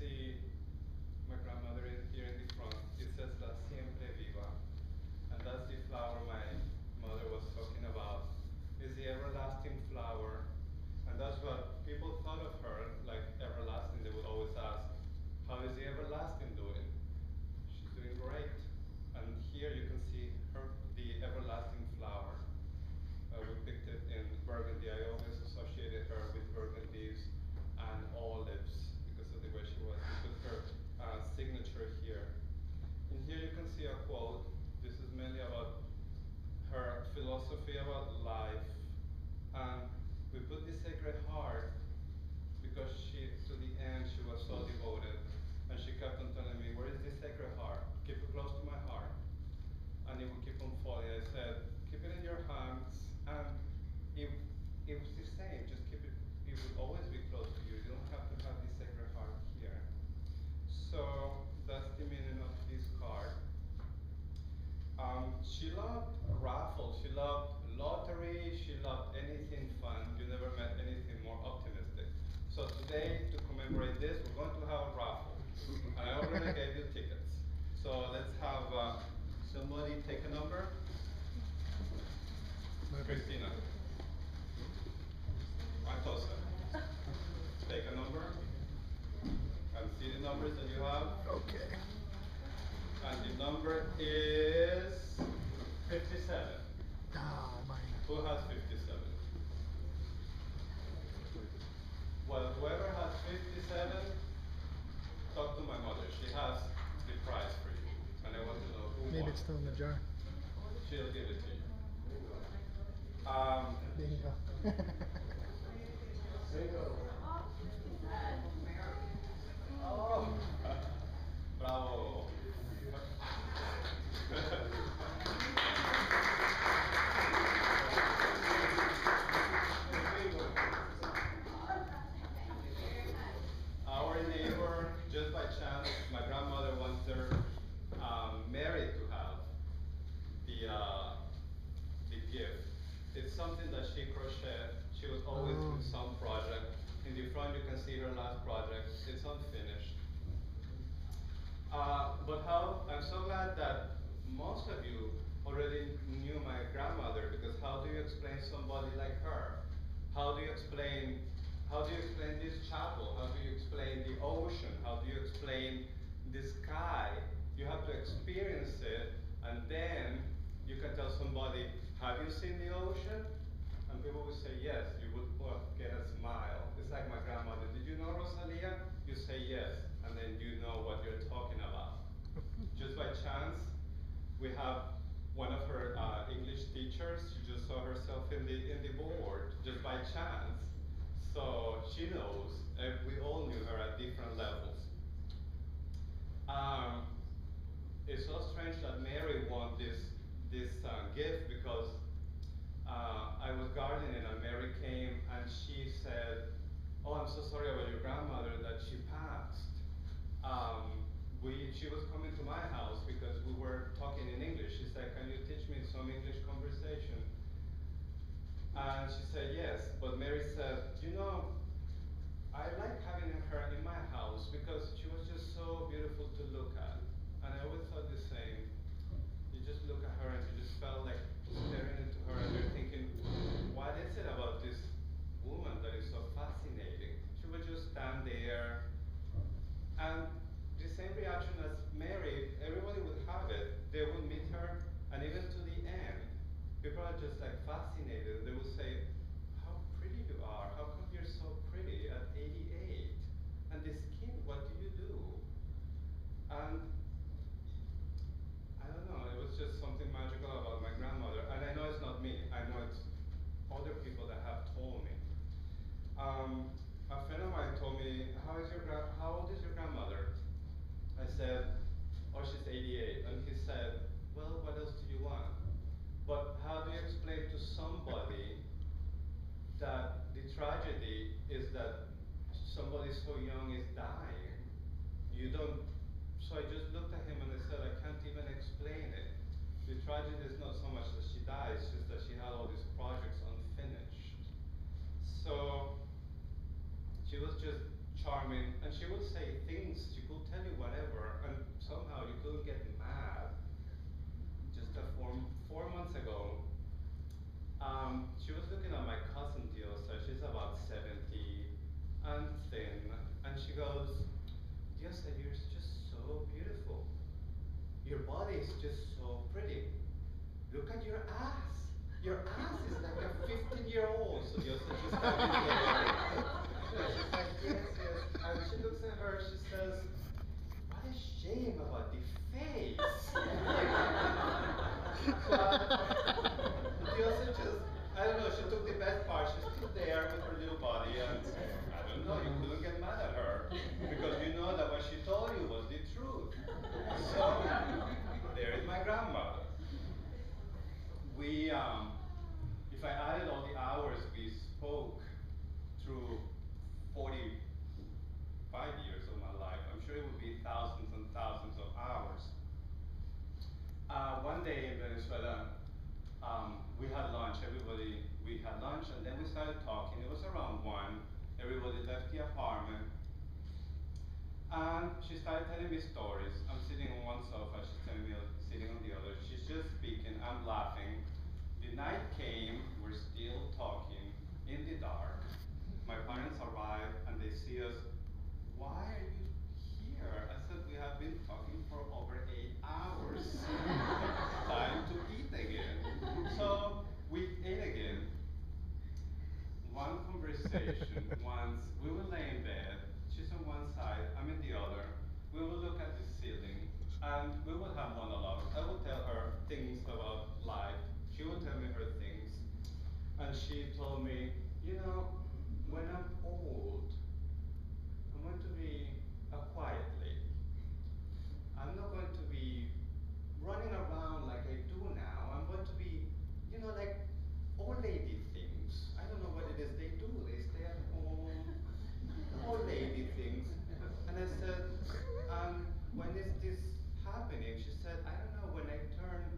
see my grandmother here in the front. It says La Siempre Viva. And that's the flower my mother was talking about. It's the everlasting flower. And that's what people thought of her, like everlasting. They would always ask, how is the everlasting doing? She's doing great. And here you can see her, the everlasting flower. We picked it in Burgundy. I always associated her with burgundies and olives because of the way she was. We put her signature here. And here you can see a quote. This is mainly about her philosophy about life. And we put the Sacred Heart because to the end, she was so devoted. And she kept on telling me, where is the Sacred Heart? Keep it close to my heart. And it would keep on falling. I said, keep it in your hands. And it was the same, just keep it, it would always be close to you. You don't have to have the Sacred Heart here. So that's the meaning of this card. She loved raffles, she loved lottery, she loved anything fun. You never met anything more optimistic. So today, to commemorate this, we're going to have a raffle. And I already gave you tickets. So let's have somebody take a number. Christina. Antosa. Take a number. And see the numbers that you have. Okay. And the number is 57. Ah, mine. Who has 57? Well, whoever has 57, talk to my mother. She has the prize for you. And I want to know who Maybe won. it's still in the jar. She'll give it to you. Bingo. Bingo. Oh, bravo. Our neighbor, just by chance, my grandmother wants her married to have the gift. It's something that she crocheted. She was always with some project. In the front, you can see her last project. It's unfinished. But I'm so glad that most of you already knew my grandmother, because how do you explain somebody like her? How do you explain this chapel? How do you explain the ocean? How do you explain the sky? You have to experience it, and then you can tell somebody, have you seen the ocean? And people will say yes. You would get a smile. It's like my grandmother. Did you know Rosalia? You say yes, and then you know what you're talking about. Just by chance, we have one of her English teachers. She just saw herself in the board, just by chance. So she knows, and we all knew her at different levels. It's so strange that Mary won this gift, because I was gardening and Mary came and she said, oh, I'm so sorry about your grandmother that she passed. She was coming to my house because we were talking in English. She said, can you teach me some English conversation? And she said, yes. But Mary said, you know, I like having her in my house because she was just so beautiful to look at. And I always thought the same. You just look at her and you just felt like staring into her, and you're thinking, what is it about this woman that is so fascinating? She would just stand there, and the same reaction as Mary, everybody would have it. They would meet her, and even to the end, people are just like fascinated. They would say, how pretty you are. How come you're so pretty at 88? And the skin, what do you do? And I don't know, it was just something magical about my grandmother. And I know it's not me, I know it's other people that have told me. A friend of mine told me, how old is your grandmother? I said, oh, she's 88. And he said, well, what else do you want? But how do you explain to somebody that the tragedy is that somebody so young is dying? You don't. So I just looked at him and I said, I can't even explain it. The tragedy is not so much that she died, it's just that she had all these projects unfinished. So she was just charming, and she would say things, she could tell you whatever, and somehow you couldn't get mad. Just 4 months ago, she was looking at my cousin Diosa. She's about 70 and thin, and she goes, Diosa, you're just so beautiful. Your body is just so pretty. Look at your ass. Your ass is like a 15-year-old. So Diosa just got she's like, yes, yes. And she looks at her, she says, what a shame about the face. But Diosa just, I don't know, she took the best part. She stood there with her little body, and I don't know, you couldn't get mad at her because you know that what she told you was the truth. So there is my grandmother. We, if I added all the hours we spoke through 45 years of my life, I'm sure it would be thousands and thousands of hours. One day in Venezuela, we had lunch, we had lunch, and then we started talking. It was around 1. Everybody left the apartment. And she started telling me stories. I'm sitting on one sofa, she's telling me sitting on the other. She's just speaking, I'm laughing. The night came, we're still talking in the dark. My parents arrive and they see us. Why are you here? I said, we have been talking for over 8 hours. Time to eat again. So we ate again. One conversation, once we will lay in bed, she's on one side, I'm in the other. We will look at the ceiling and we will have monologues. I will tell her things about life. She will tell me her things. And she told me, you know, when I'm old, I'm going to be a quiet lady. I'm not going to be running around like I do now. I'm going to be, you know, like old lady things. I don't know what it is they do. They stay at home, old lady things. And I said, when is this happening? She said, I don't know, when I turn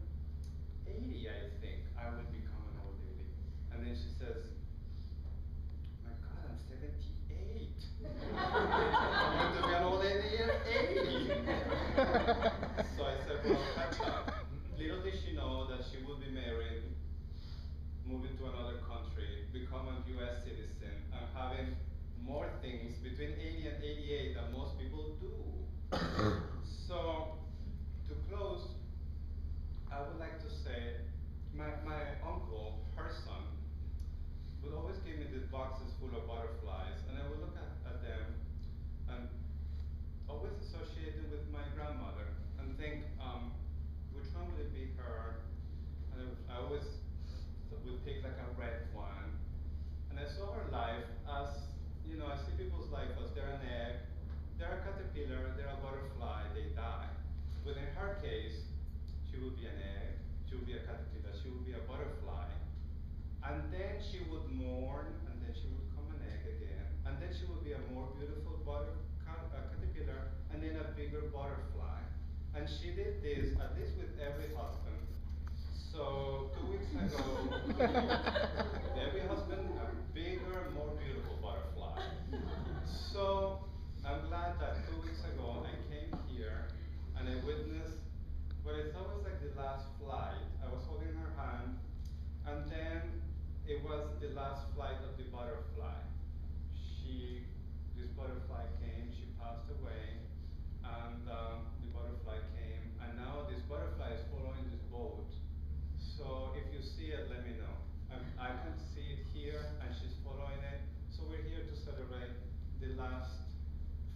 80, I think, I will become an old lady. And then she says, my God, I'm 78. I'm going to be an old lady at 80. So I said, well, catch up. Little did she know that she would be married, moving to another country, become a US citizen, and having more things between 80 and 88 than most people do. So, to close, I would like to say, my uncle, her son, would always give me these boxes full of butterflies, and I would look at them and always associate them with my grandmother and think, which one would it be her? And I always would pick like a red one. And I saw her life as, you know, I see people's life as they're an egg, they're a caterpillar, they're a butterfly, they die. But in her case, she would be an egg, she would be a caterpillar, she would be a butterfly. And then she would mourn, and then she would come an egg again. And then she would be a more beautiful caterpillar, and then a bigger butterfly. And she did this, at least with every husband. So 2 weeks ago, every husband, a bigger, more beautiful butterfly. So I'm glad that 2 weeks ago I came here and I witnessed what I thought was like the last flight. I was holding her hand, and then it was the last flight of the butterfly. This butterfly came, she passed away, and the butterfly came, and now this butterfly is following this boat. So if you see it, let me know. I can see it here, and she's following it. So we're here to celebrate the last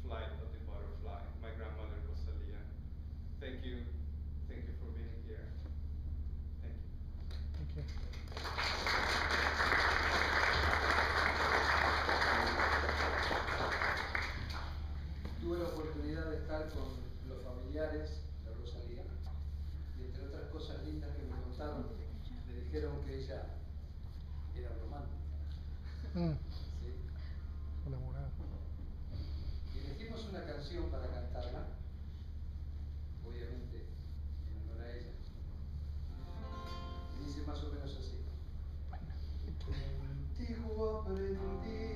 flight of the butterfly, my grandmother Rosalia. Thank you for being here. Thank you. Thank you. Tuve la oportunidad de estar con los familiares de Rosalía y entre otras cosas lindas que me contaron, me dijeron que ella era romántica. ¿Sí? Colaborar. Y elegimos una canción para cantarla, obviamente en honor a ella. Y dice más o menos así. Contigo aprendí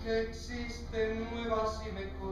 que existen nuevas y mejores.